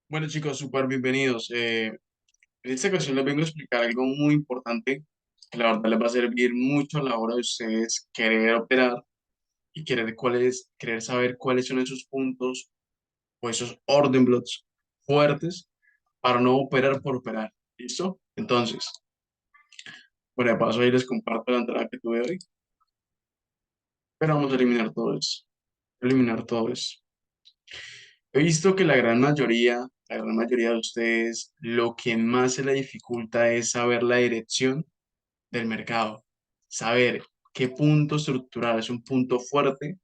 Bueno chicos, súper bienvenidos. En esta ocasión les vengo a explicar algo muy importante que la verdad les va a servir mucho a la hora de ustedes querer operar y querer saber cuáles son esos puntos o esos orden blocks fuertes para no operar por operar. ¿Listo? Entonces, bueno, de paso ahí les comparto la entrada que tuve hoy, pero vamos a eliminar todo eso. Eliminar todo eso. He visto que la gran mayoría de ustedes, lo que más se le dificulta es saber la dirección del mercado, saber qué punto estructural es un punto fuerte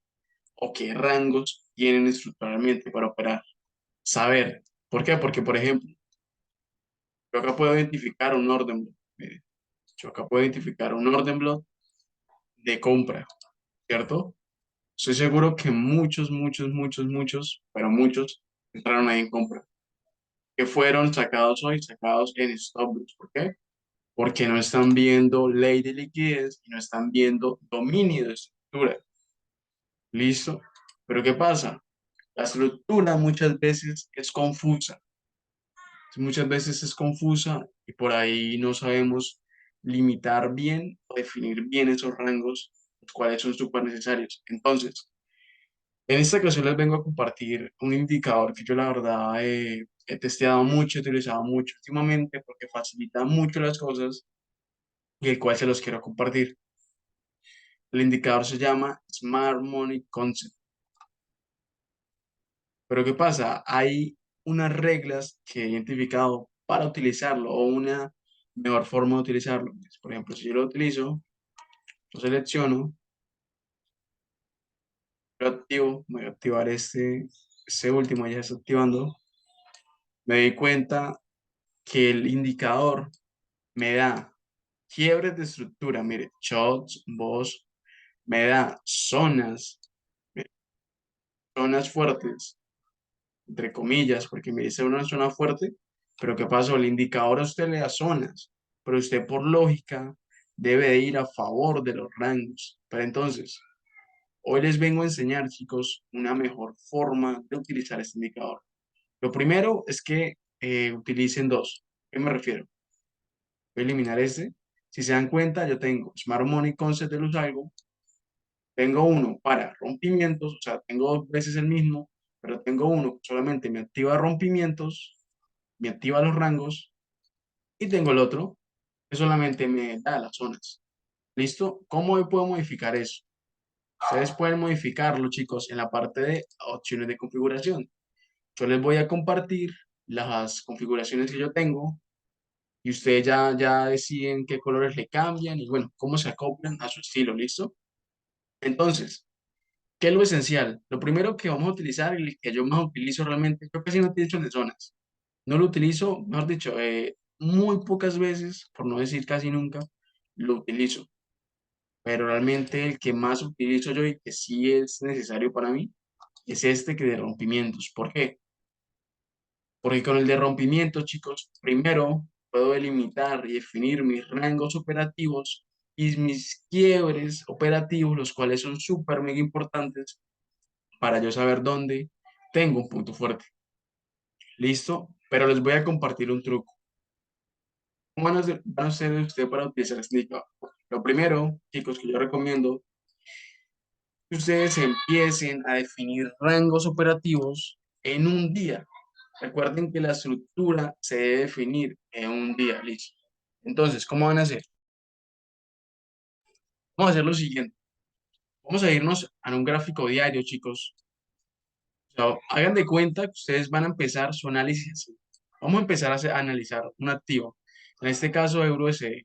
o qué rangos tienen estructuralmente para operar. Saber, ¿por qué? Porque, por ejemplo, yo acá puedo identificar un orden block, mire, yo acá puedo identificar un orden block de compra, ¿cierto? Estoy seguro que muchos, pero muchos entraron ahí en compra, que fueron sacados hoy, sacados en stop loss. ¿Por qué? Porque no están viendo ley de liquidez y no están viendo dominio de estructura. ¿Listo? Pero ¿qué pasa? La estructura muchas veces es confusa y por ahí no sabemos limitar bien o definir bien esos rangos, los cuales son súper necesarios. Entonces, en esta ocasión les vengo a compartir un indicador que yo la verdad he testeado mucho, he utilizado mucho últimamente porque facilita mucho las cosas y el cual se los quiero compartir. El indicador se llama Smart Money Concept. Pero ¿qué pasa? Hay unas reglas que he identificado para utilizarlo o una mejor forma de utilizarlo. Por ejemplo, si yo lo utilizo, lo selecciono, lo activo, voy a activar este último, ya está activando, me doy cuenta que el indicador me da quiebres de estructura, mire, shots, boss, me da mire, zonas fuertes, entre comillas, porque me dice una zona fuerte, pero ¿qué pasó? El indicador a usted le da zonas, pero usted por lógica debe de ir a favor de los rangos. Pero entonces, hoy les vengo a enseñar, chicos, una mejor forma de utilizar este indicador. Lo primero es que utilicen dos. ¿A qué me refiero? Voy a eliminar este. Si se dan cuenta, yo tengo Smart Money Concept de luz algo, tengo uno para rompimientos, o sea, tengo dos veces el mismo, pero tengo uno que solamente me activa rompimientos, me activa los rangos, y tengo el otro que solamente me da las zonas. ¿Listo? ¿Cómo puedo modificar eso? Ustedes pueden modificarlo, chicos, en la parte de opciones de configuración. Yo les voy a compartir las configuraciones que yo tengo y ustedes ya deciden qué colores le cambian y bueno, cómo se acoplan a su estilo, ¿listo? Entonces, ¿qué es lo esencial? Lo primero que vamos a utilizar y el que yo más utilizo realmente, yo casi no utilizo el de zonas. No lo utilizo, mejor dicho, muy pocas veces, por no decir casi nunca, lo utilizo. Pero realmente el que más utilizo yo y que sí es necesario para mí es este que de rompimientos. ¿Por qué? Porque con el de rompimientos, chicos, primero puedo delimitar y definir mis rangos operativos y mis quiebres operativos, los cuales son súper mega importantes para yo saber dónde tengo un punto fuerte. ¿Listo? Pero les voy a compartir un truco. ¿Cómo van a hacer usted para utilizar este indicador? Lo primero, chicos, que yo recomiendo que ustedes empiecen a definir rangos operativos en un día. Recuerden que la estructura se debe definir en un día, listo. Entonces, ¿cómo van a hacer? Vamos a hacer lo siguiente. Vamos a irnos a un gráfico diario, chicos. O sea, hagan de cuenta que ustedes van a empezar su análisis así. Vamos a empezar a analizar un activo. En este caso, EURUSD.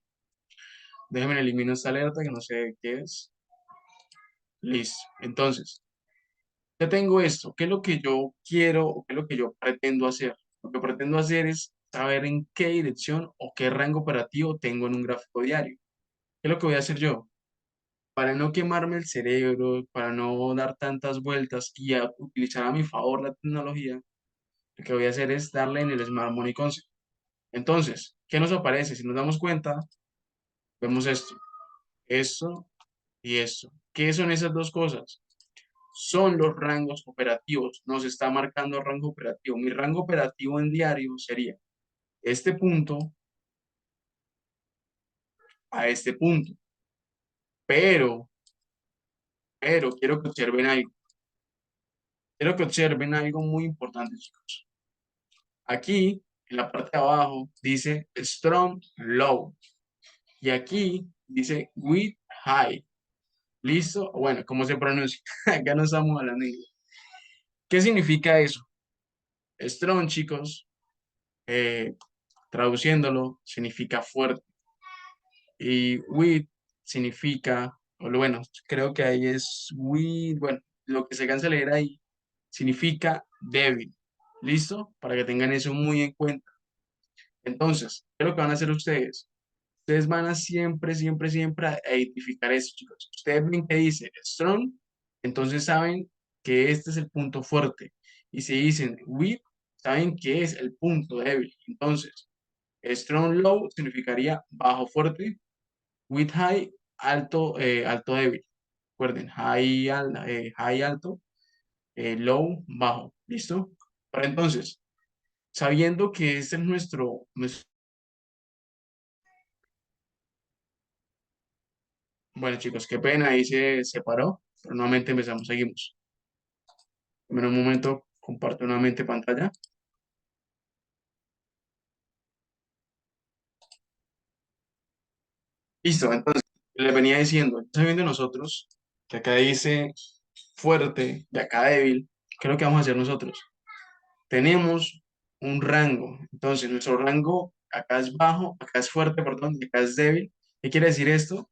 Déjenme eliminar esta alerta que no sé qué es. Listo. Entonces, ya tengo esto. ¿Qué es lo que yo quiero o qué es lo que yo pretendo hacer? Lo que pretendo hacer es saber en qué dirección o qué rango operativo tengo en un gráfico diario. ¿Qué es lo que voy a hacer yo? Para no quemarme el cerebro, para no dar tantas vueltas y utilizar a mi favor la tecnología, lo que voy a hacer es darle en el Smart Money Concept. Entonces, ¿qué nos aparece? Si nos damos cuenta, vemos esto y esto. ¿Qué son esas dos cosas? son los rangos operativos. Nos está marcando rango operativo. Mi rango operativo en diario sería este punto a este punto. Pero, quiero que observen algo. Quiero que observen algo muy importante, chicos. Aquí, en la parte de abajo, dice strong low. Y aquí dice with high. ¿Listo? Bueno, ¿cómo se pronuncia? Acá no estamos hablando de inglés. ¿Qué significa eso? Strong, chicos, eh, traduciéndolo, significa fuerte. Y with significa, o bueno, creo que ahí es with, bueno, lo que se cansa de leer ahí significa débil. ¿Listo? Para que tengan eso muy en cuenta. Entonces, ¿qué es lo que van a hacer ustedes? Ustedes van a siempre a identificar eso, chicos. Ustedes ven que dice strong, entonces saben que este es el punto fuerte. Y si dicen weak, saben que es el punto débil. Entonces, strong low significaría bajo fuerte, with high alto, alto débil. Recuerden, high alto, low bajo. ¿Listo? Pero entonces, sabiendo que este es nuestro. Bueno, chicos, qué pena, ahí se separó, pero nuevamente empezamos, seguimos. En un momento, comparto nuevamente pantalla. Listo, entonces, les venía diciendo, sabiendo nosotros, que acá dice fuerte y acá débil, ¿qué es lo que vamos a hacer nosotros? Tenemos un rango, entonces nuestro rango acá es bajo, acá es fuerte, perdón, y acá es débil. ¿Qué quiere decir esto?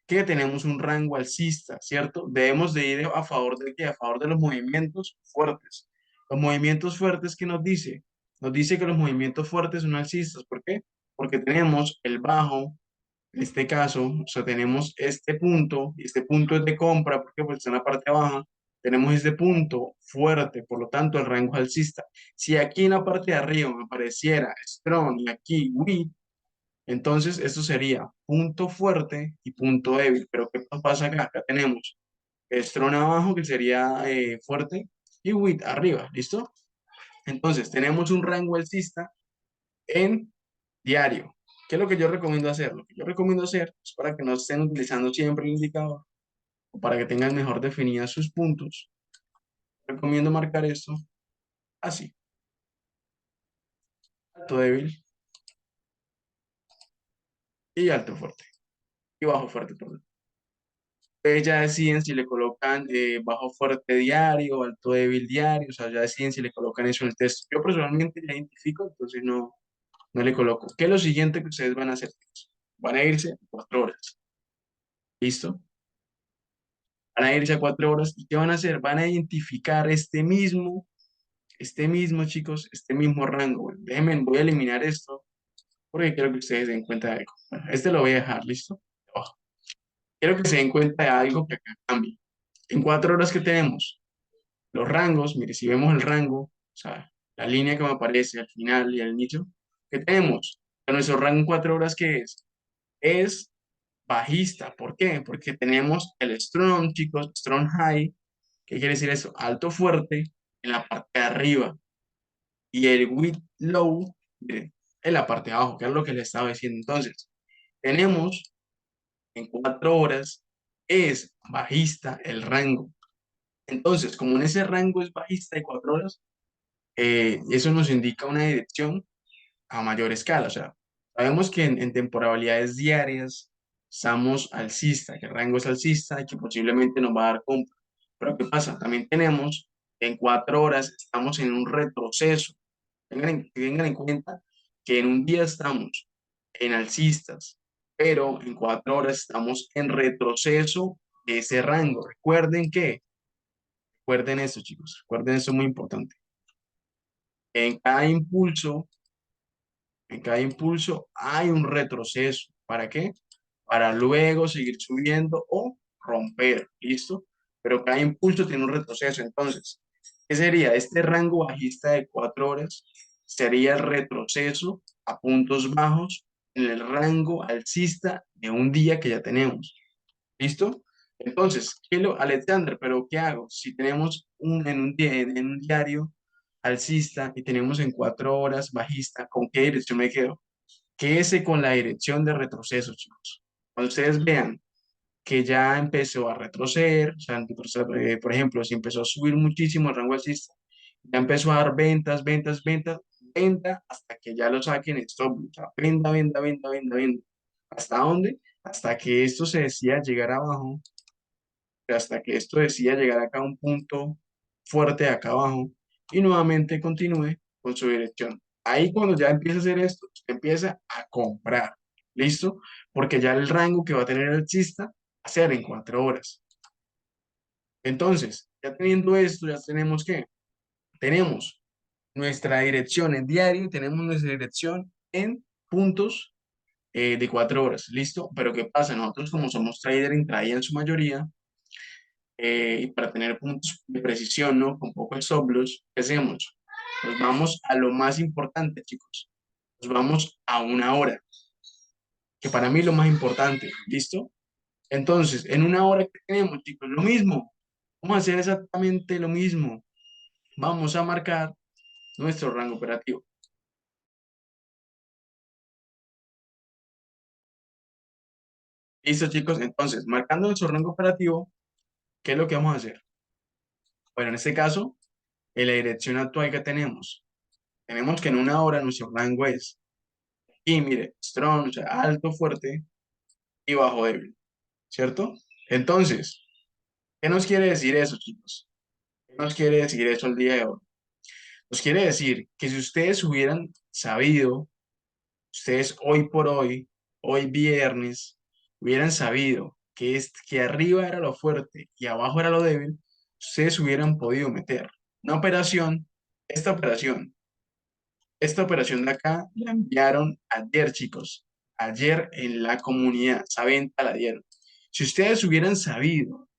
Que tenemos un rango alcista, ¿cierto? Debemos de ir a favor de qué? A favor de los movimientos fuertes. Los movimientos fuertes, ¿qué nos dice? Nos dice que los movimientos fuertes son alcistas. ¿Por qué? Porque tenemos el bajo, en este caso, o sea, tenemos y este punto es de compra, porque pues está en la parte baja, tenemos este punto fuerte, por lo tanto el rango es alcista. Si aquí en la parte de arriba me apareciera strong y aquí weak, entonces, esto sería punto fuerte y punto débil. Pero ¿qué pasa acá? Acá tenemos strong abajo, que sería fuerte, y with arriba, ¿listo? Entonces, tenemos un rango alcista en diario. ¿Qué es lo que yo recomiendo hacer? Lo que yo recomiendo hacer es para que no estén utilizando siempre el indicador o para que tengan mejor definidas sus puntos. Recomiendo marcar esto así. Alto débil y alto fuerte. Y bajo fuerte, perdón. Ustedes ya deciden si le colocan bajo fuerte diario, alto débil diario, o sea, ya deciden si le colocan eso en el texto. Yo personalmente ya identifico, entonces no le coloco. ¿Qué es lo siguiente que ustedes van a hacer? Van a irse a 4 horas. ¿Listo? Van a irse a 4 horas. ¿Y qué van a hacer? Van a identificar este mismo, chicos, este mismo rango. Bueno, déjenme, voy a eliminar esto porque quiero que ustedes se den cuenta de algo. Bueno, este lo voy a dejar, ¿listo? Abajo. Quiero que se den cuenta de algo que acá cambia. En 4 horas que tenemos, los rangos, mire, si vemos el rango, o sea, la línea que me aparece al final y al inicio, ¿qué tenemos? Que nuestro rango en 4 horas, ¿qué es? Es bajista. ¿Por qué? Porque tenemos el strong, chicos, strong high. ¿Qué quiere decir eso? Alto fuerte en la parte de arriba y el with low, mire, en la parte de abajo, que es lo que le estaba diciendo. Entonces, tenemos en 4 horas es bajista el rango. Entonces, como en ese rango es bajista de 4 horas, eso nos indica una dirección a mayor escala. O sea, sabemos que en temporalidades diarias estamos alcista, que el rango es alcista y que posiblemente nos va a dar compra. Pero ¿qué pasa? También tenemos que en 4 horas estamos en un retroceso. Tengan en cuenta que en un día estamos en alcistas, pero en 4 horas estamos en retroceso de ese rango. Recuerden eso, chicos, recuerden eso muy importante. En cada impulso En cada impulso hay un retroceso. ¿Para qué? Para luego seguir subiendo o romper. ¿Listo? Pero cada impulso tiene un retroceso. Entonces, ¿qué sería? Este rango bajista de 4 horas sería el retroceso a puntos bajos en el rango alcista de un día que ya tenemos. ¿Listo? Entonces, Alexander, pero ¿qué hago? Si tenemos en un diario alcista y tenemos en 4 horas bajista, ¿con qué dirección me quedo? Quédese con la dirección de retroceso, chicos. Cuando ustedes vean que ya empezó a retroceder, o sea, por ejemplo, si empezó a subir muchísimo el rango alcista, ya empezó a dar ventas, ventas, ventas, venda hasta que ya lo saquen en stop, o sea, venda, venda, venda, venda, venda. ¿Hasta dónde? Hasta que esto se decida llegar abajo, hasta que esto decida llegar acá a un punto fuerte acá abajo y nuevamente continúe con su dirección. Ahí cuando ya empieza a hacer esto, usted empieza a comprar, ¿listo? Porque ya el rango que va a tener el alcista va a ser en 4 horas. Entonces, ya teniendo esto, ya tenemos que, tenemos nuestra dirección en diario, tenemos nuestra dirección en puntos de 4 horas, ¿listo? Pero ¿qué pasa? Nosotros como somos trader intradía en su mayoría, y para tener puntos de precisión, ¿no? Con poco stop loss, ¿qué hacemos? Nos vamos a lo más importante, chicos. Nos vamos a 1 hora, que para mí es lo más importante, ¿listo? Entonces, en 1 hora que tenemos, chicos, lo mismo. Vamos a hacer exactamente lo mismo. Vamos a marcar nuestro rango operativo. ¿Listo, chicos? Entonces, marcando nuestro rango operativo, ¿qué es lo que vamos a hacer? Bueno, en este caso, en la dirección actual que tenemos que en 1 hora nuestro rango es, y mire, strong, o sea, alto, fuerte y bajo, débil, ¿cierto? Entonces, ¿qué nos quiere decir eso, chicos? ¿Qué nos quiere decir eso el día de hoy? Nos quiere decir que si ustedes hubieran sabido, ustedes hoy por hoy viernes, hubieran sabido que arriba era lo fuerte y abajo era lo débil, ustedes hubieran podido meter una operación, esta operación, esta operación de acá la enviaron ayer, chicos, ayer en la comunidad, esa venta la dieron. Si ustedes hubieran sabido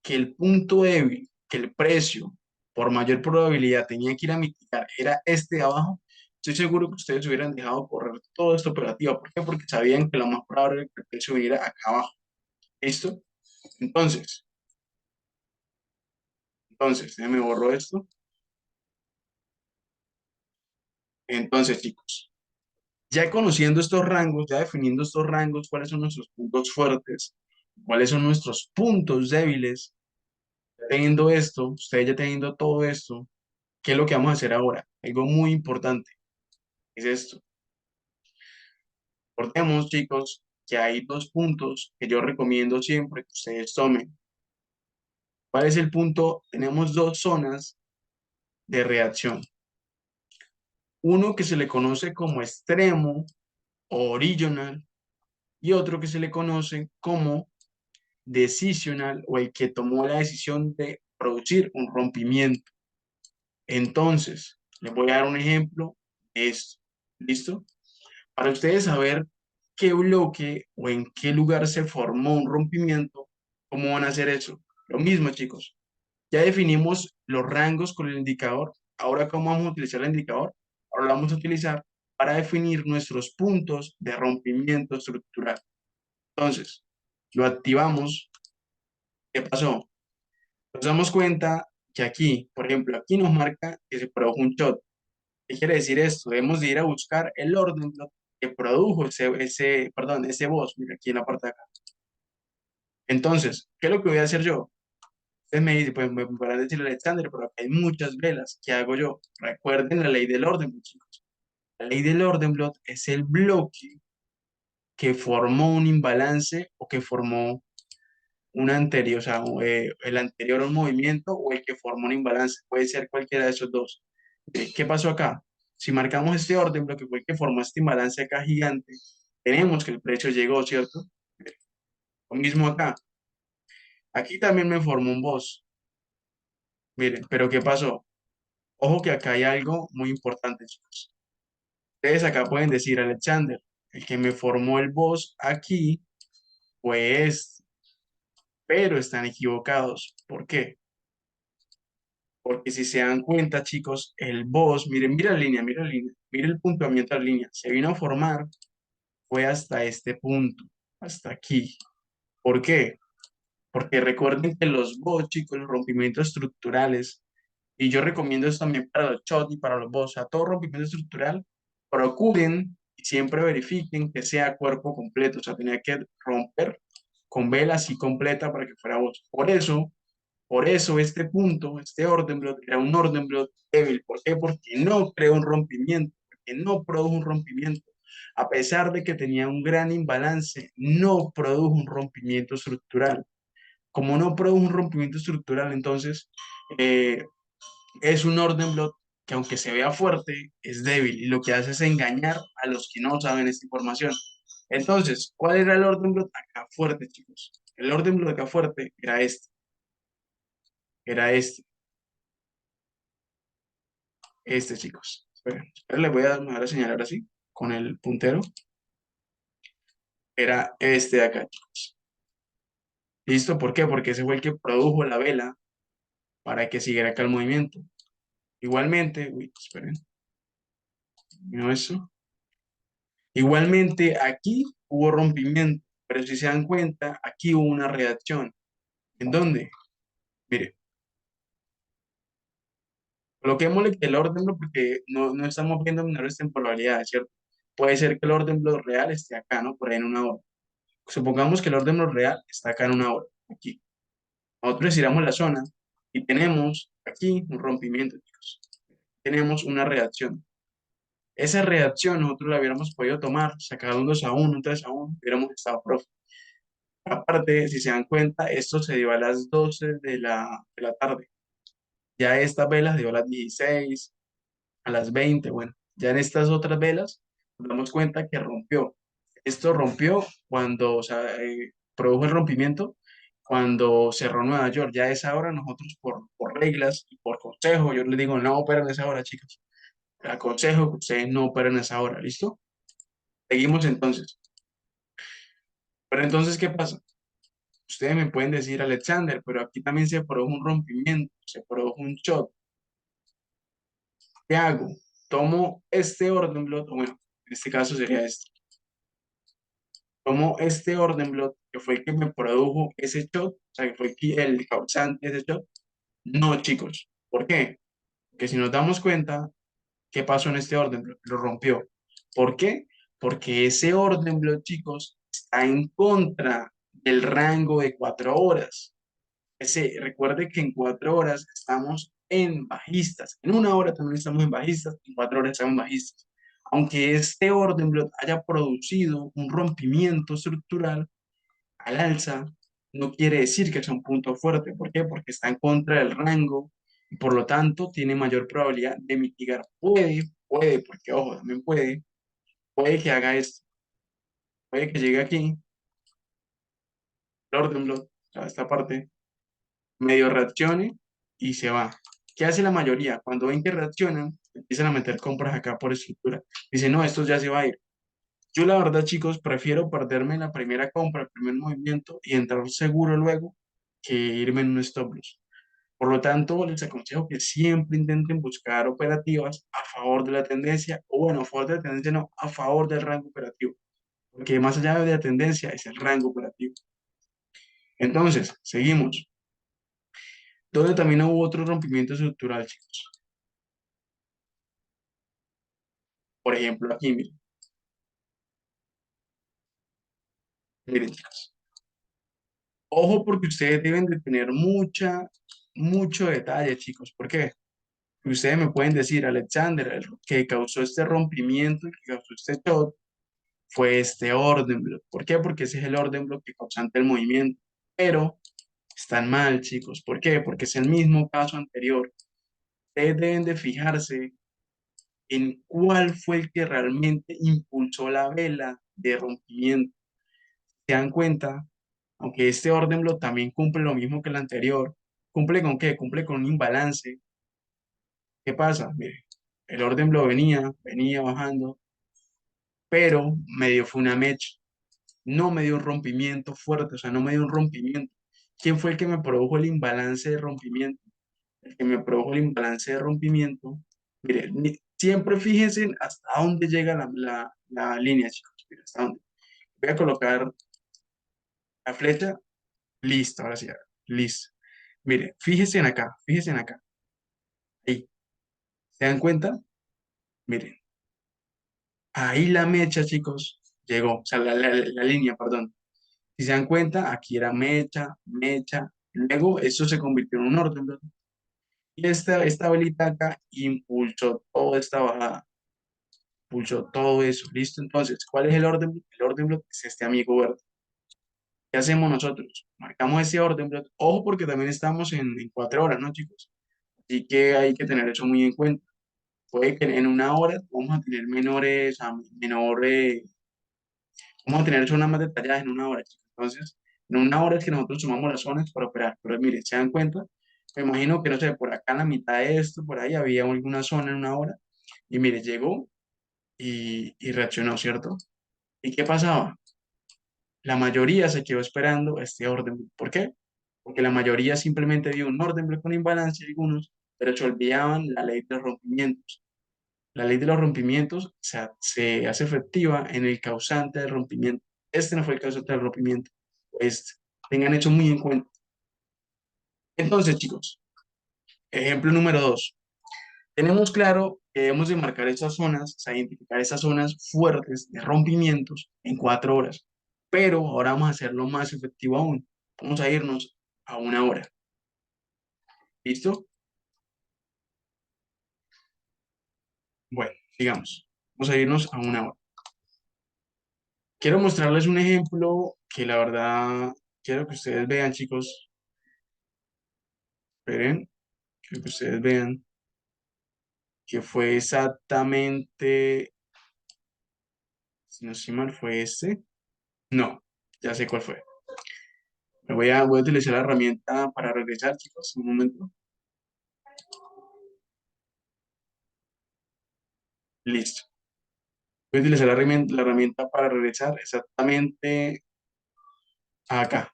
que el punto débil, que el precio por mayor probabilidad tenía que ir a mitigar, era este de abajo, estoy seguro que ustedes hubieran dejado correr toda esta operativa. ¿Por qué? Porque sabían que lo más probable era que el precio viniera acá abajo. ¿Listo? Entonces, déjenme borro esto. Entonces, chicos, ya conociendo estos rangos, ya definiendo estos rangos, cuáles son nuestros puntos fuertes, cuáles son nuestros puntos débiles, teniendo esto, ustedes ya teniendo todo esto, ¿qué es lo que vamos a hacer ahora? Algo muy importante es esto. Recordemos, chicos, que hay 2 puntos que yo recomiendo siempre que ustedes tomen. ¿Cuál es el punto? Tenemos 2 zonas de reacción. Uno que se le conoce como extremo o original y otro que se le conoce como decisional o el que tomó la decisión de producir un rompimiento. Entonces, les voy a dar un ejemplo de esto. ¿Listo? Para ustedes saber qué bloque o en qué lugar se formó un rompimiento, ¿cómo van a hacer eso? Lo mismo, chicos. Ya definimos los rangos con el indicador. Ahora, ¿cómo vamos a utilizar el indicador? Ahora lo vamos a utilizar para definir nuestros puntos de rompimiento estructural. Entonces, lo activamos. ¿Qué pasó? Nos damos cuenta que aquí, por ejemplo, aquí nos marca que se produjo un shot. ¿Qué quiere decir esto? Debemos de ir a buscar el orden que produjo ese boss, mira, aquí en la parte de acá. Entonces, ¿qué es lo que voy a hacer yo? Ustedes me dicen, pues me podrán decir, Alexander, pero acá hay muchas velas. ¿Qué hago yo? Recuerden la ley del orden, chicos. La ley del orden es el bloque que formó un imbalance o que formó un anterior, o sea, el anterior a un movimiento o el que formó un imbalance. Puede ser cualquiera de esos dos. ¿Qué pasó acá? Si marcamos este orden, lo que fue el que formó este imbalance acá gigante, tenemos que el precio llegó, ¿cierto? Lo mismo acá. Aquí también me formó un boss. Miren, pero ¿qué pasó? Ojo que acá hay algo muy importante, chicos. Ustedes acá pueden decir, Alexander, el que me formó el boss aquí fue este, pero están equivocados. ¿Por qué? Porque si se dan cuenta, chicos, el boss, miren, mira la línea, mira el puntuamiento de la línea, se vino a formar, fue hasta este punto, hasta aquí. ¿Por qué? Porque recuerden que los bots, chicos, los rompimientos estructurales, y yo recomiendo eso también para los shots y para los bots, o sea, todo rompimiento estructural, procuren y siempre verifiquen que sea cuerpo completo, o sea, tenía que romper con vela así completa para que fuera bots. Por eso este punto, este orden block, era un orden block débil. ¿Por qué? Porque no creó un rompimiento, porque no produjo un rompimiento. A pesar de que tenía un gran imbalance, no produjo un rompimiento estructural. Como no produjo un rompimiento estructural, entonces eh, es un orden block que aunque se vea fuerte, es débil y lo que hace es engañar a los que no saben esta información. Entonces, ¿cuál era el orden block acá fuerte, chicos? El orden block acá fuerte era chicos. Esperen, les voy a dar a señalar así, con el puntero. Era este de acá, chicos. ¿Listo? ¿Por qué? Porque ese fue el que produjo la vela para que siguiera acá el movimiento. Igualmente, uy, esperen, no eso. Igualmente, aquí hubo rompimiento, pero si se dan cuenta, aquí hubo una reacción. ¿En dónde? Mire, coloquémosle que el orden, porque no estamos viendo menores temporalidades, ¿cierto? Puede ser que el orden real esté acá, ¿no? Por ahí en una hora. Supongamos que el orden real está acá en una hora, aquí. Nosotros estiramos la zona y tenemos aquí un rompimiento, chicos. Tenemos una reacción. Esa reacción nosotros la hubiéramos podido tomar, sacar un 2 a 1, un 3 a 1, hubiéramos estado profe. Aparte, si se dan cuenta, esto se dio a las 12 de la tarde. Ya estas velas dio a las 16, a las 20. Bueno, ya en estas otras velas nos damos cuenta que rompió. Esto rompió cuando, o sea, produjo el rompimiento cuando cerró Nueva York. Ya a esa hora nosotros por reglas y por consejo, yo les digo, no operen a esa hora, chicos. Aconsejo que ustedes no operen a esa hora, ¿listo? Seguimos entonces. Pero entonces, ¿qué pasa? Ustedes me pueden decir, Alexander, pero aquí también se produjo un rompimiento, se produjo un shot. ¿Qué hago? Tomo este orden block, o bueno, en este caso sería este. Tomo este orden block, que fue el que me produjo ese shot, o sea, que fue el causante de ese shot. No, chicos. ¿Por qué? Porque si nos damos cuenta, ¿qué pasó en este orden block? Lo rompió. ¿Por qué? Porque ese orden block, chicos, está en contra del rango de 4 horas. Recuerde que en 4 horas estamos en bajistas. En una hora también estamos en bajistas, en 4 horas estamos en bajistas. Aunque este orden block haya producido un rompimiento estructural al alza, no quiere decir que sea un punto fuerte. ¿Por qué? Porque está en contra del rango y por lo tanto tiene mayor probabilidad de mitigar. Puede, porque ojo, también puede que haga esto, puede que llegue aquí, el orden block, o sea, esta parte medio reaccione y se va. ¿Qué hace la mayoría? Cuando ven que reaccionan, empiezan a meter compras acá por estructura. Dicen, no, esto ya se va a ir. Yo la verdad, chicos, prefiero perderme la primera compra, el primer movimiento y entrar seguro luego que irme en un stop loss. Por lo tanto, les aconsejo que siempre intenten buscar operativas a favor de la tendencia, o bueno, a favor de la tendencia no, a favor del rango operativo, porque más allá de la tendencia es el rango operativo. Entonces, seguimos. Donde también hubo otro rompimiento estructural, chicos. Por ejemplo, aquí, miren, chicos. Ojo porque ustedes deben de tener mucho detalle, chicos. ¿Por qué? Porque ustedes me pueden decir, Alexander, el que causó este rompimiento, el que causó este shot, fue este orden block. ¿Por qué? Porque ese es el orden block que causante el movimiento. Pero están mal, chicos. ¿Por qué? Porque es el mismo caso anterior. Ustedes deben de fijarse en cuál fue el que realmente impulsó la vela de rompimiento. ¿Se dan cuenta? Aunque este orden block también cumple lo mismo que el anterior. ¿Cumple con qué? Cumple con un imbalance. ¿Qué pasa? Mire, el orden block venía bajando, pero medio fue una mecha. No me dio un rompimiento fuerte, o sea, no me dio un rompimiento. ¿Quién fue el que me produjo el imbalance de rompimiento? El que me produjo el imbalance de rompimiento. Mire, siempre fíjense en hasta dónde llega la línea, chicos. Mire, hasta dónde. Voy a colocar la flecha Listo, ahora sí, listo. Mire, fíjense en acá, fíjense en acá. Ahí, ¿se dan cuenta? Miren, ahí la mecha, chicos, llegó, o sea, la línea, perdón. Si se dan cuenta, aquí era mecha, mecha. Luego, eso se convirtió en un orden, ¿verdad? Y esta velita acá impulsó toda esta bajada, impulsó todo eso. ¿Listo? Entonces, ¿cuál es el orden? El orden block es este amigo verde. ¿Qué hacemos nosotros? Marcamos ese orden block. Ojo, porque también estamos en 4 horas, ¿no, chicos? Así que hay que tener eso muy en cuenta. Puede que en una hora vamos a tener menores, vamos a tener zonas más detalladas en una hora, chicos. Entonces, en una hora es que nosotros sumamos las zonas para operar. Pero miren, ¿se dan cuenta? Me imagino que, no sé, por acá en la mitad de esto, por ahí había alguna zona en una hora. Y mire, llegó y reaccionó, ¿cierto? ¿Y qué pasaba? La mayoría se quedó esperando este orden. ¿Por qué? Porque la mayoría simplemente vio un orden con imbalance algunos, pero se olvidaban la ley de los rompimientos. La ley de los rompimientos se hace efectiva en el causante del rompimiento. Este no fue el causante del rompimiento. Este. Tengan eso muy en cuenta. Entonces, chicos, ejemplo número 2. Tenemos claro que debemos de marcar estas zonas, o sea, identificar estas zonas fuertes de rompimientos en 4 horas. Pero ahora vamos a hacerlo más efectivo aún. Vamos a irnos a una hora. ¿Listo? Bueno, sigamos. Vamos a irnos a una hora. Quiero mostrarles un ejemplo que la verdad quiero que ustedes vean, chicos. Esperen, quiero que ustedes vean que fue exactamente, si no estoy mal, fue este. No, ya sé cuál fue. Voy a utilizar la herramienta para regresar, chicos, un momento. Listo. Voy a utilizar la herramienta para regresar exactamente acá.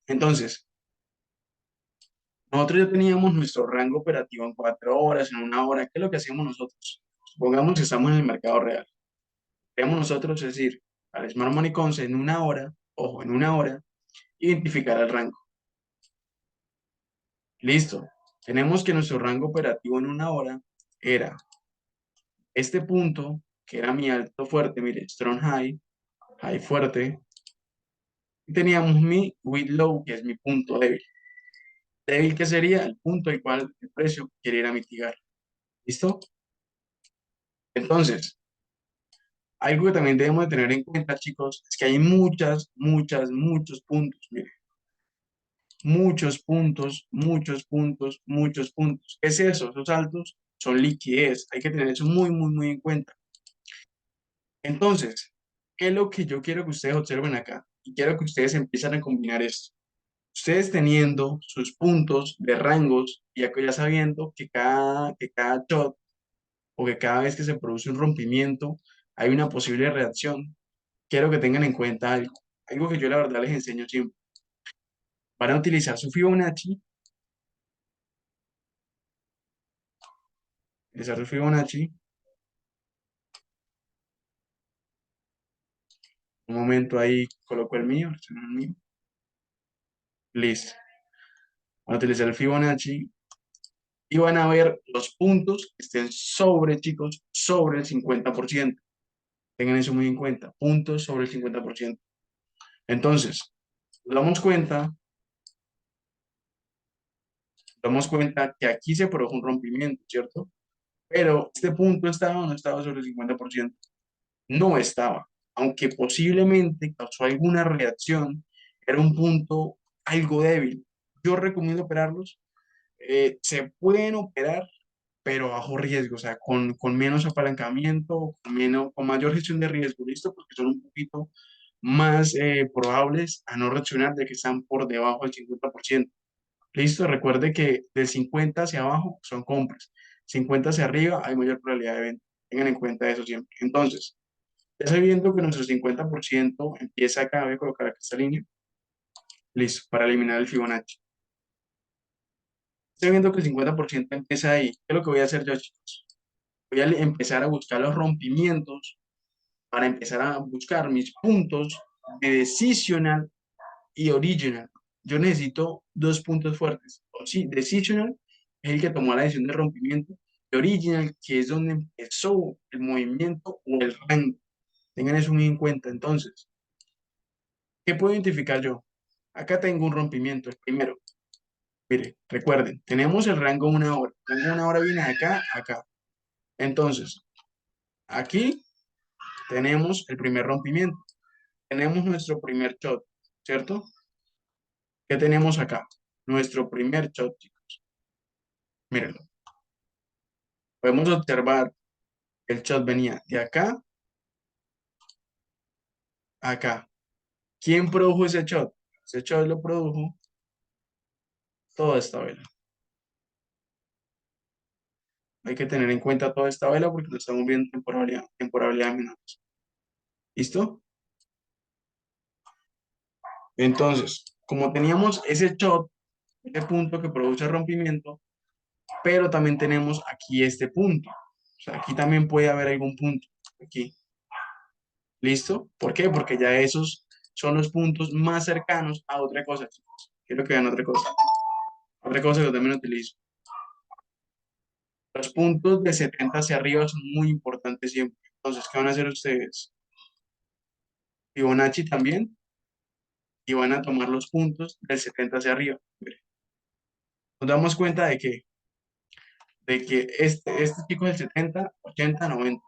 Entonces, nosotros ya teníamos nuestro rango operativo en 4 horas, en una hora. ¿Qué es lo que hacíamos nosotros? Supongamos que estamos en el mercado real. Queremos nosotros, es decir, al Smart Money Concept en una hora, ojo, en una hora, identificar el rango. Listo. Tenemos que nuestro rango operativo en una hora era este punto, que era mi alto fuerte, mire, strong high, high fuerte, y teníamos mi weak low, que es mi punto débil. Débil que sería el punto al cual el precio quería mitigar. ¿Listo? Entonces, algo que también debemos de tener en cuenta, chicos, es que hay muchos puntos, mire, muchos puntos, muchos puntos, muchos puntos. ¿Qué es eso? Esos altos son liquidez. Hay que tener eso muy en cuenta. Entonces, ¿qué es lo que yo quiero que ustedes observen acá? Y quiero que ustedes empiecen a combinar esto. Ustedes teniendo sus puntos de rangos y ya sabiendo que cada shot o que cada vez que se produce un rompimiento hay una posible reacción, quiero que tengan en cuenta algo que yo la verdad les enseño siempre. Van a utilizar su Fibonacci, un momento ahí coloco el mío, este no es el mío, listo. Van a utilizar el Fibonacci y van a ver los puntos que estén sobre, chicos, sobre el 50%. Tengan eso muy en cuenta, puntos sobre el 50%. Entonces, nos damos cuenta que aquí se produjo un rompimiento, ¿cierto? Pero este punto estaba o no estaba sobre el 50%. No estaba, aunque posiblemente causó alguna reacción, era un punto algo débil. Yo recomiendo operarlos. Se pueden operar, pero bajo riesgo, o sea, con menos apalancamiento, con mayor gestión de riesgo, ¿listo? Porque son un poquito más probables a no reaccionar de que están por debajo del 50%. ¿Listo? Recuerde que de 50 hacia abajo son compras, 50 hacia arriba hay mayor probabilidad de venta. Tengan en cuenta eso siempre. Entonces, ya sabiendo que nuestro 50% empieza acá, voy a colocar acá esta línea, listo, para eliminar el Fibonacci. Estoy viendo que el 50% empieza ahí. ¿Qué es lo que voy a hacer yo, chicos? Voy a empezar a buscar los rompimientos para empezar a buscar mis puntos de decisional y original. Yo necesito dos puntos fuertes. O sí, decisional es el que tomó la decisión de rompimiento, y original, que es donde empezó el movimiento o el rango. Tengan eso muy en cuenta. Entonces, ¿qué puedo identificar yo? Acá tengo un rompimiento, el primero. Mire, recuerden, tenemos el rango una hora. El rango una hora viene de acá a acá. Entonces, aquí tenemos el primer rompimiento. Tenemos nuestro primer shot, ¿cierto? ¿Qué tenemos acá? Nuestro primer shot, chicos. Mírenlo. Podemos observar que el shot venía de acá a acá. ¿Quién produjo ese shot? Ese shot lo produjo toda esta vela. Hay que tener en cuenta toda esta vela porque lo estamos viendo en temporalidad menores. ¿Listo? Entonces, como teníamos ese shot, ese punto que produce rompimiento, pero también tenemos aquí este punto. O sea, aquí también puede haber algún punto. Aquí. ¿Listo? ¿Por qué? Porque ya esos son los puntos más cercanos a otra cosa, chicos. Quiero que vean otra cosa. Otra cosa que yo también utilizo. Los puntos de 70 hacia arriba son muy importantes siempre. Entonces, ¿qué van a hacer ustedes? Fibonacci también, y van a tomar los puntos del 70 hacia arriba. Mire, nos damos cuenta de que este chico es el 70, 80, 90.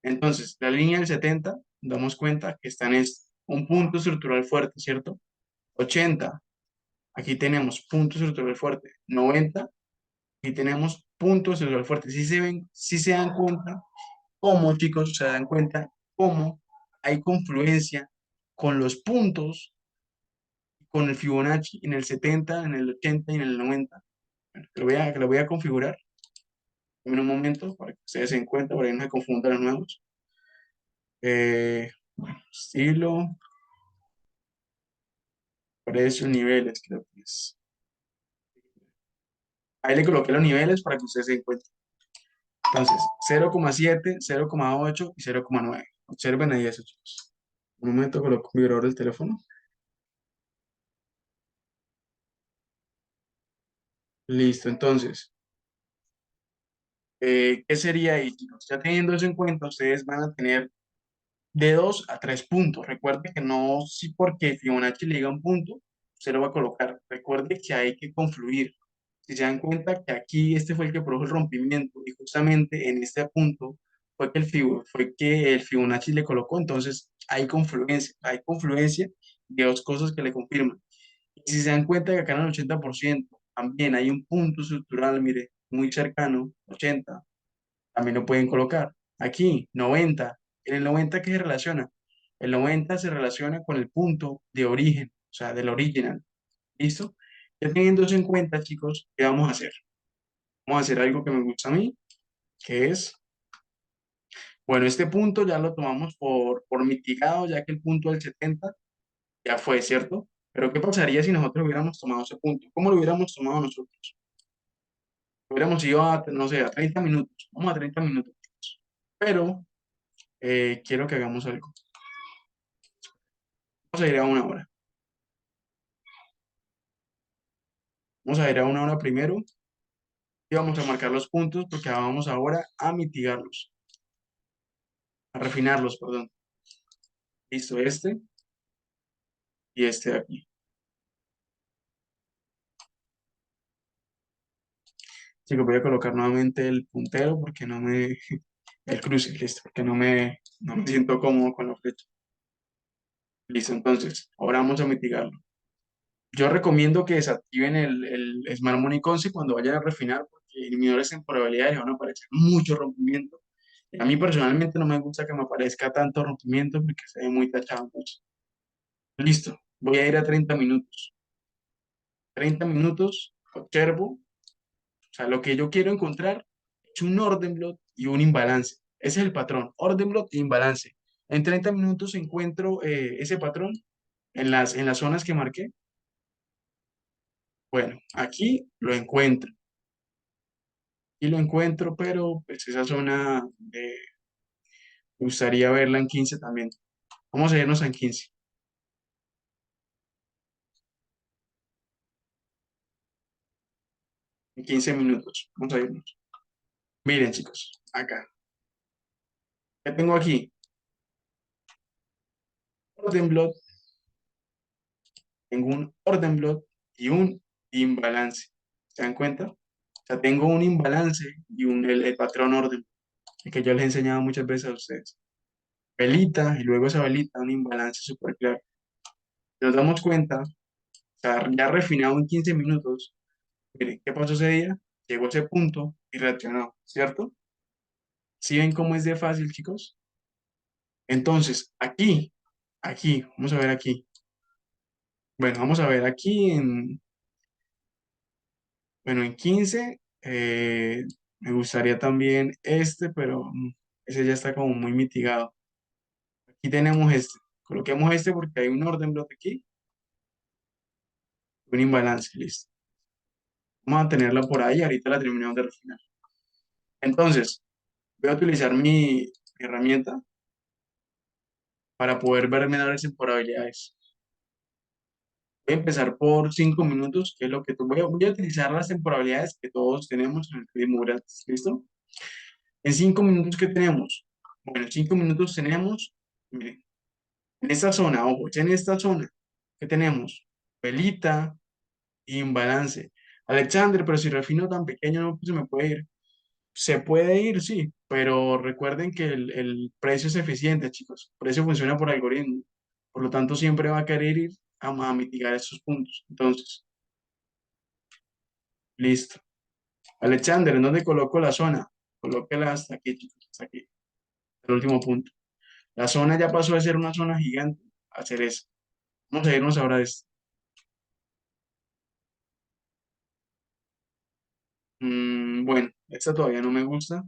Entonces, la línea del 70, nos damos cuenta que está en un punto estructural fuerte, ¿cierto? 80, aquí tenemos punto estructural fuerte. 90, aquí tenemos punto estructural fuerte. Si se dan cuenta, cómo, chicos, se dan cuenta cómo hay confluencia con los puntos, con el Fibonacci en el 70, en el 80 y en el 90. Bueno, que lo voy a configurar en un momento para que ustedes se den cuenta, para que no se confundan los nuevos. Bueno, estilo, precio, niveles, creo que es. Ahí le coloqué los niveles para que ustedes se den cuenta. Entonces, 0,7, 0,8 y 0,9. Observen ahí eso, chicos. Un momento, coloco el vibrador del teléfono. Listo, entonces, ¿qué sería ahí, chicos? Ya teniendo eso en cuenta, ustedes van a tener de 2 a 3 puntos. Recuerde que no, si porque Fibonacci le diga un punto, se lo va a colocar. Recuerde que hay que confluir. Si se dan cuenta que aquí este fue el que produjo el rompimiento y justamente en este punto fue que el Fibonacci le colocó, entonces hay confluencia de dos cosas que le confirman. Y si se dan cuenta que acá en el 80% también hay un punto estructural, mire, muy cercano, 80, también lo pueden colocar. Aquí, 90. En el 90, ¿qué se relaciona? El 90 se relaciona con el punto de origen, o sea, del original. ¿Listo? Ya teniendo eso en cuenta, chicos, ¿qué vamos a hacer? Vamos a hacer algo que me gusta a mí, que es, bueno, este punto ya lo tomamos por mitigado, ya que el punto del 70 ya fue, ¿cierto? Pero ¿qué pasaría si nosotros hubiéramos tomado ese punto? ¿Cómo lo hubiéramos tomado nosotros? Hubiéramos ido a, no sé, a 30 minutos. Vamos a 30 minutos. Pero quiero que hagamos algo. Vamos a ir a una hora. Vamos a ir a una hora primero y vamos a marcar los puntos porque vamos ahora a mitigarlos, a refinarlos, perdón. Listo, este y este de aquí. Chicos, voy a colocar nuevamente el puntero porque no me, el cruce, listo, porque no me siento cómodo con la flecha. Listo, entonces, ahora vamos a mitigarlo. Yo recomiendo que desactiven el Smart Money Concept cuando vayan a refinar porque en menores temporalidades van a aparecer mucho rompimiento. A mí personalmente no me gusta que me aparezca tanto rompimiento porque se ve muy tachado. Pues. Listo, voy a ir a 30 minutos. 30 minutos, observo. O sea, lo que yo quiero encontrar es un orden block y un imbalance. Ese es el patrón, orden block e imbalance. En 30 minutos encuentro ese patrón en las zonas que marqué. Bueno, aquí lo encuentro. Y lo encuentro, pero pues esa zona me gustaría verla en 15 también. Vamos a irnos en 15. en 15 minutos. Vamos a irnos. Miren, chicos, acá. ¿Qué tengo aquí? Orden block, tengo un orden block y un imbalance. ¿Se dan cuenta? O sea, tengo un imbalance y el patrón orden, el que yo les he enseñado muchas veces a ustedes. Velita y luego esa velita, un imbalance súper claro. Si nos damos cuenta, o sea, ya refinado en 15 minutos, miren, ¿qué pasó ese día? Llegó a ese punto y reaccionó, ¿cierto? ¿Sí ven cómo es de fácil, chicos? Entonces, aquí, vamos a ver aquí. Bueno, vamos a ver aquí en 15, me gustaría también este, pero ese ya está como muy mitigado. Aquí tenemos este. Coloquemos este porque hay un orden bloque aquí, un imbalance, listo. Vamos a tenerla por ahí, ahorita la terminamos de refinar. Entonces, voy a utilizar mi herramienta para poder ver menores temporalidades. Voy a empezar por 5 minutos, que es lo que voy a utilizar las temporalidades que todos tenemos en el ritmo gratis, ¿listo? En 5 minutos, ¿qué tenemos? Bueno, en 5 minutos tenemos, miren, en esta zona, ojo, es en esta zona, ¿qué tenemos? Velita, imbalance. Alexander, pero si refino tan pequeño, no se me puede ir. Se puede ir, sí, pero recuerden que el precio es eficiente, chicos. El precio funciona por algoritmo. Por lo tanto, siempre va a querer ir a mitigar esos puntos. Entonces, listo. Alexander, ¿en dónde coloco la zona? Colóquela hasta aquí, chicos, hasta aquí. El último punto. La zona ya pasó de ser una zona gigante a ser eso. Vamos a irnos ahora a esto. Bueno, esta todavía no me gusta.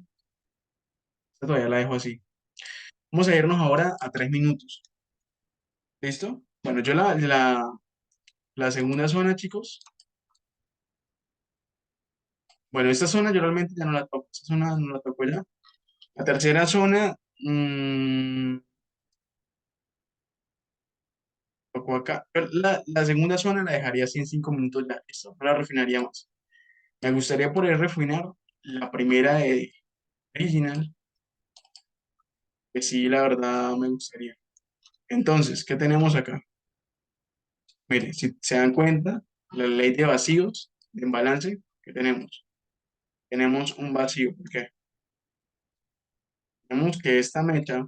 Esta todavía la dejo así. Vamos a irnos ahora a 3 minutos. ¿Listo? Bueno, yo la segunda zona, chicos. Bueno, esta zona yo realmente ya no la toco. Esta zona no la toco ya. La tercera zona, toco acá. Pero la segunda zona la dejaría así en 5 minutos ya. Listo, no la refinaría más. Me gustaría poder refinar la primera de original, que sí, la verdad me gustaría. Entonces, ¿qué tenemos acá? Mire, si se dan cuenta, la ley de vacíos, de imbalance, ¿qué tenemos? Tenemos un vacío. ¿Por qué? Tenemos que esta mecha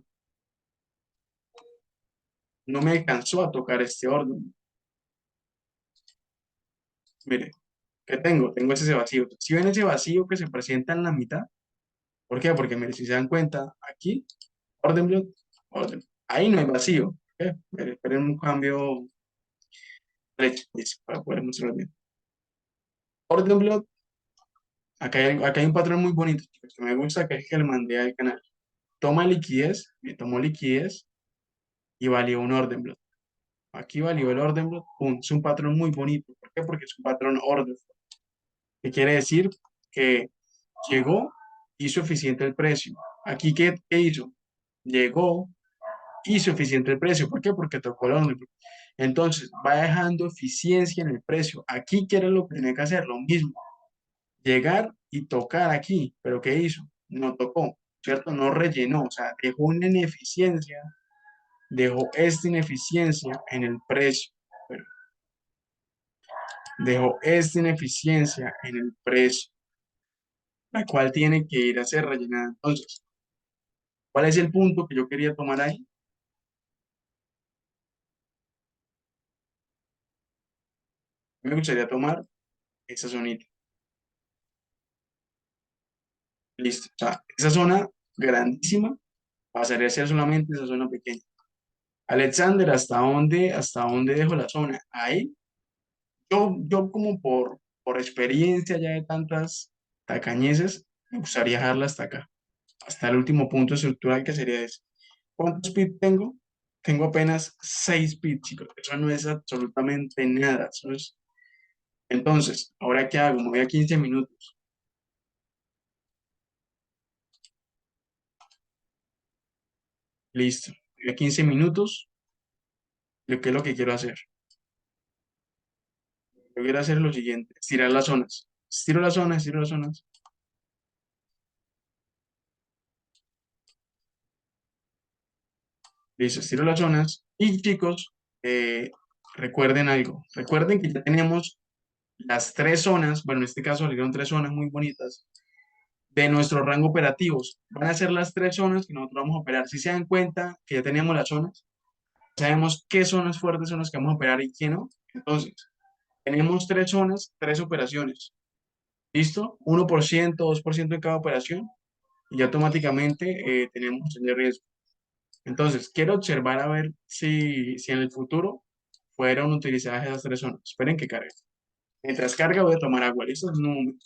no me alcanzó a tocar este orden. Mire, ¿qué tengo? Tengo ese vacío. Si ven ese vacío que se presenta en la mitad, ¿por qué? Porque, mire, si se dan cuenta, aquí, orden block, orden. Ahí no hay vacío. ¿Qué? Mire, esperen un cambio para poder mostrarlo bien. Orden block, acá hay un patrón muy bonito, chicos, que me gusta, que es que le mandé al canal. Toma liquidez, me tomó liquidez y valió un orden block. Aquí valió el orden block, pum, es un patrón muy bonito. ¿Por qué? Porque es un patrón orden. ¿Qué quiere decir? Que llegó, hizo eficiente el precio. Aquí, ¿qué hizo? Llegó, hizo eficiente el precio. ¿Por qué? Porque tocó el orden block. Entonces, va dejando eficiencia en el precio. Aquí, ¿qué era lo que tenía que hacer? Lo mismo. Llegar y tocar aquí. ¿Pero qué hizo? No tocó, ¿cierto? No rellenó. O sea, dejó una ineficiencia, dejó esta ineficiencia en el precio. Pero dejó esta ineficiencia en el precio, la cual tiene que ir a ser rellenada. Entonces, ¿cuál es el punto que yo quería tomar ahí? Me gustaría tomar esa zonita. Listo. O sea, esa zona grandísima pasaría a ser solamente esa zona pequeña. Alexander, ¿hasta dónde dejo la zona? Ahí, yo como por experiencia ya de tantas tacañeces, me gustaría dejarla hasta acá, hasta el último punto estructural que sería ese. ¿Cuántos pits tengo? Tengo apenas 6 pits, chicos. Eso no es absolutamente nada. Eso es. Entonces, ¿ahora qué hago? Me voy a 15 minutos. Listo. Voy a 15 minutos. ¿Qué es lo que quiero hacer? Yo quiero hacer lo siguiente, estirar las zonas. Estiro las zonas, estiro las zonas. Listo, estiro las zonas. Y chicos, recuerden algo. Recuerden que ya tenemos las tres zonas, bueno, en este caso salieron tres zonas muy bonitas de nuestros rangos operativos. Van a ser las tres zonas que nosotros vamos a operar. Si se dan cuenta que ya teníamos las zonas, sabemos qué zonas fuertes son las que vamos a operar y qué no. Entonces, tenemos tres zonas, tres operaciones. ¿Listo? 1%, 2% en cada operación y automáticamente tenemos el riesgo. Entonces, quiero observar a ver si en el futuro fueron utilizadas esas tres zonas. Esperen que cargue. Mientras carga, voy a tomar agua. ¿Listo? En un momento.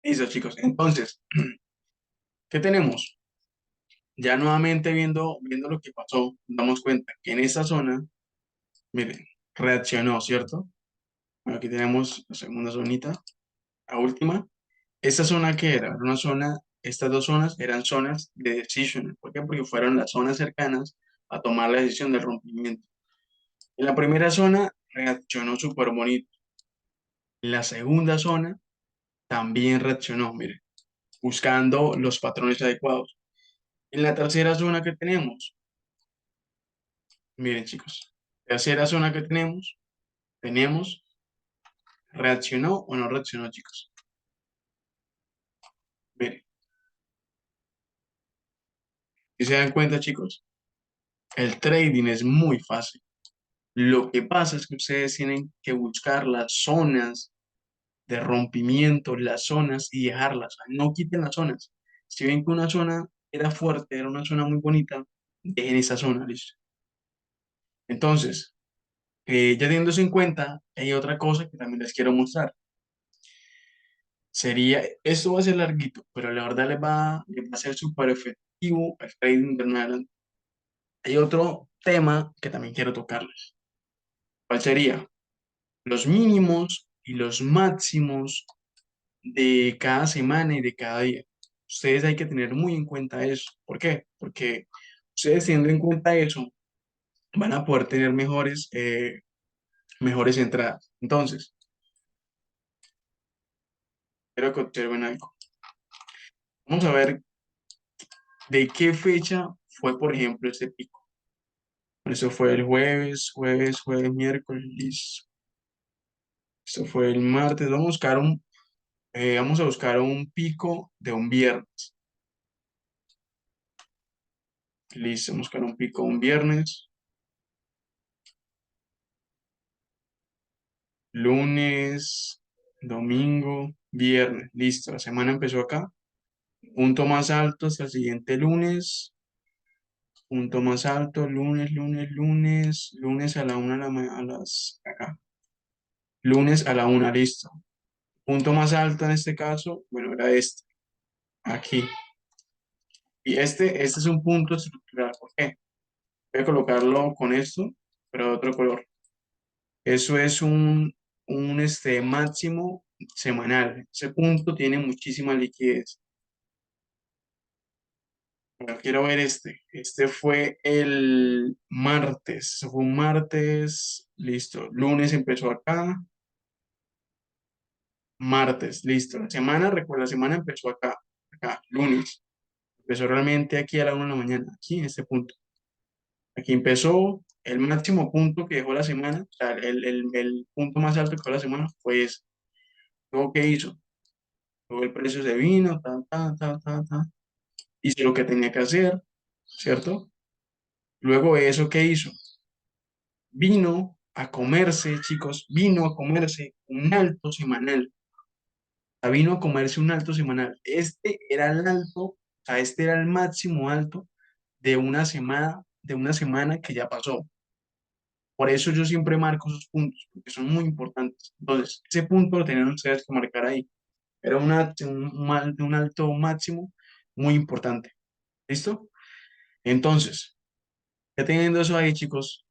Listo, chicos. Entonces, ¿qué tenemos? Ya nuevamente viendo lo que pasó, nos damos cuenta que en esa zona, miren, reaccionó, ¿cierto? Bueno, aquí tenemos la segunda zonita, la última. ¿Esta zona qué era? Era una zona, estas dos zonas eran zonas de decision. ¿Por qué? Porque fueron las zonas cercanas a tomar la decisión del rompimiento. En la primera zona reaccionó súper bonito. En la segunda zona también reaccionó, miren, buscando los patrones adecuados. En la tercera zona que tenemos, miren chicos, tercera zona que tenemos, ¿reaccionó o no reaccionó, chicos? Miren, si se dan cuenta, chicos, el trading es muy fácil. Lo que pasa es que ustedes tienen que buscar las zonas de rompimiento, las zonas y dejarlas. No quiten las zonas. Si ven que una zona era fuerte, era una zona muy bonita, dejen esa zona, listo. Entonces, ya teniendo eso en cuenta, hay otra cosa que también les quiero mostrar. Sería, esto va a ser larguito, pero la verdad les va a ser súper efectivo el trading de en adelante. Hay otro tema que también quiero tocarles. ¿Cuál sería? Los mínimos y los máximos de cada semana y de cada día. Ustedes hay que tener muy en cuenta eso. ¿Por qué? Porque ustedes teniendo en cuenta eso, van a poder tener mejores entradas. Entonces, quiero que observen algo. Vamos a ver de qué fecha fue, por ejemplo, este pico. Eso fue el jueves, miércoles. Eso fue el martes. Vamos a buscar un pico de un viernes. Listo, vamos a buscar un pico de un viernes. Lunes, domingo, viernes. Listo, la semana empezó acá. Punto más alto hasta el siguiente lunes. Punto más alto, lunes a la una acá. Lunes a la una, listo. Punto más alto en este caso, bueno, era este, aquí. Y este es un punto estructural. ¿Por qué? Voy a colocarlo con esto, pero de otro color. Eso es un máximo semanal. Ese punto tiene muchísima liquidez. Bueno, quiero ver este. Este fue el martes. Fue un martes. Listo. Lunes empezó acá. Martes. Listo. La semana, recuerda, la semana empezó acá. Acá. Lunes. Empezó realmente aquí a la 1 de la mañana. Aquí en este punto. Aquí empezó el máximo punto que dejó la semana. O sea, el punto más alto que dejó la semana fue ese. Luego, ¿qué hizo? Luego el precio se vino. Hizo lo que tenía que hacer. ¿Cierto? Luego de eso, ¿qué hizo? Vino a comerse, chicos, vino a comerse un alto semanal. O sea, vino a comerse un alto semanal. Este era el alto, o sea, este era el máximo alto de una semana que ya pasó. Por eso yo siempre marco esos puntos, porque son muy importantes. Entonces, ese punto lo tenían ustedes que marcar ahí. Era un alto máximo muy importante. ¿Listo? Entonces, ya teniendo eso ahí, chicos,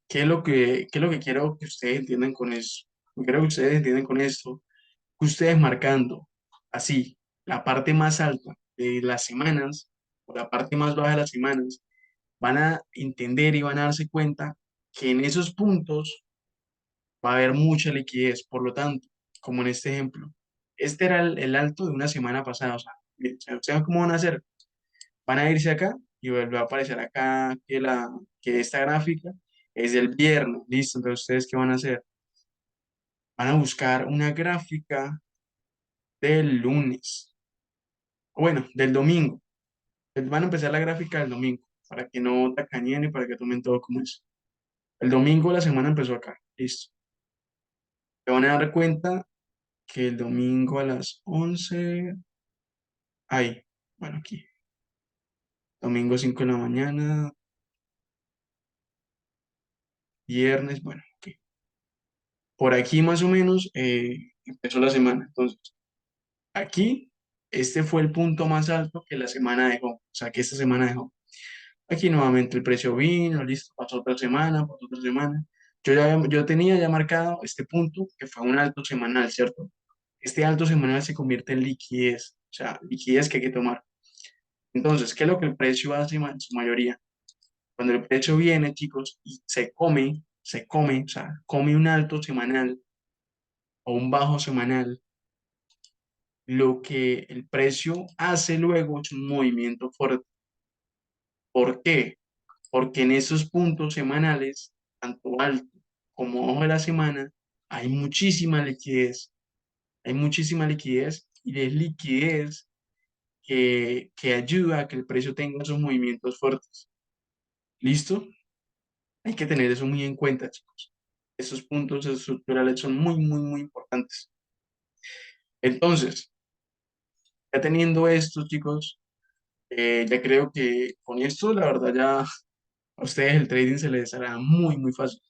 qué es lo que quiero que ustedes entiendan con eso? Quiero que ustedes entiendan con esto, que ustedes marcando así la parte más alta de las semanas o la parte más baja de las semanas, van a entender y van a darse cuenta que en esos puntos va a haber mucha liquidez. Por lo tanto, como en este ejemplo, este era el alto de una semana pasada. O sea, miren, ¿saben cómo van a hacer? Van a irse acá y vuelve a aparecer acá que esta gráfica es del viernes. Listo, entonces ustedes ¿qué van a hacer? Van a buscar una gráfica del lunes, o bueno, del domingo. Van a empezar la gráfica del domingo, para que no tacañen y para que tomen todo como es. El domingo la semana empezó acá, listo. Se van a dar cuenta que el domingo a las 11 ahí, bueno, aquí, domingo 5 de la mañana, viernes, bueno, aquí. Por aquí más o menos empezó la semana. Entonces, aquí, este fue el punto más alto que la semana dejó, o sea, que esta semana dejó. Aquí nuevamente el precio vino, listo, pasó otra semana. Yo tenía ya marcado este punto que fue un alto semanal, ¿cierto? Este alto semanal se convierte en liquidez, o sea, liquidez que hay que tomar. Entonces, ¿qué es lo que el precio hace en su mayoría? Cuando el precio viene, chicos, y se come, o sea, come un alto semanal o un bajo semanal, lo que el precio hace luego es un movimiento fuerte. ¿Por qué? Porque en esos puntos semanales, tanto alto como bajo de la semana, hay muchísima liquidez y es liquidez que ayuda a que el precio tenga esos movimientos fuertes. ¿Listo? Hay que tener eso muy en cuenta, chicos. Esos puntos estructurales son muy, muy, muy importantes. Entonces, ya teniendo esto, chicos, ya creo que con esto, la verdad, ya a ustedes el trading se les hará muy, muy fácil.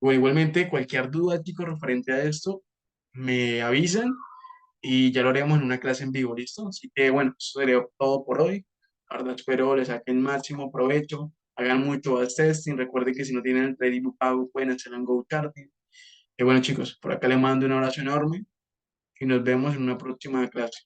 O igualmente, cualquier duda, chicos, referente a esto, me avisan y ya lo haremos en una clase en vivo, ¿listo? Así que bueno, eso sería todo por hoy. La verdad, espero les saquen máximo provecho, hagan mucho testing. Recuerden que si no tienen el trading pago, pueden hacerlo en GoCharting. Y bueno, chicos, por acá les mando un abrazo enorme y nos vemos en una próxima clase.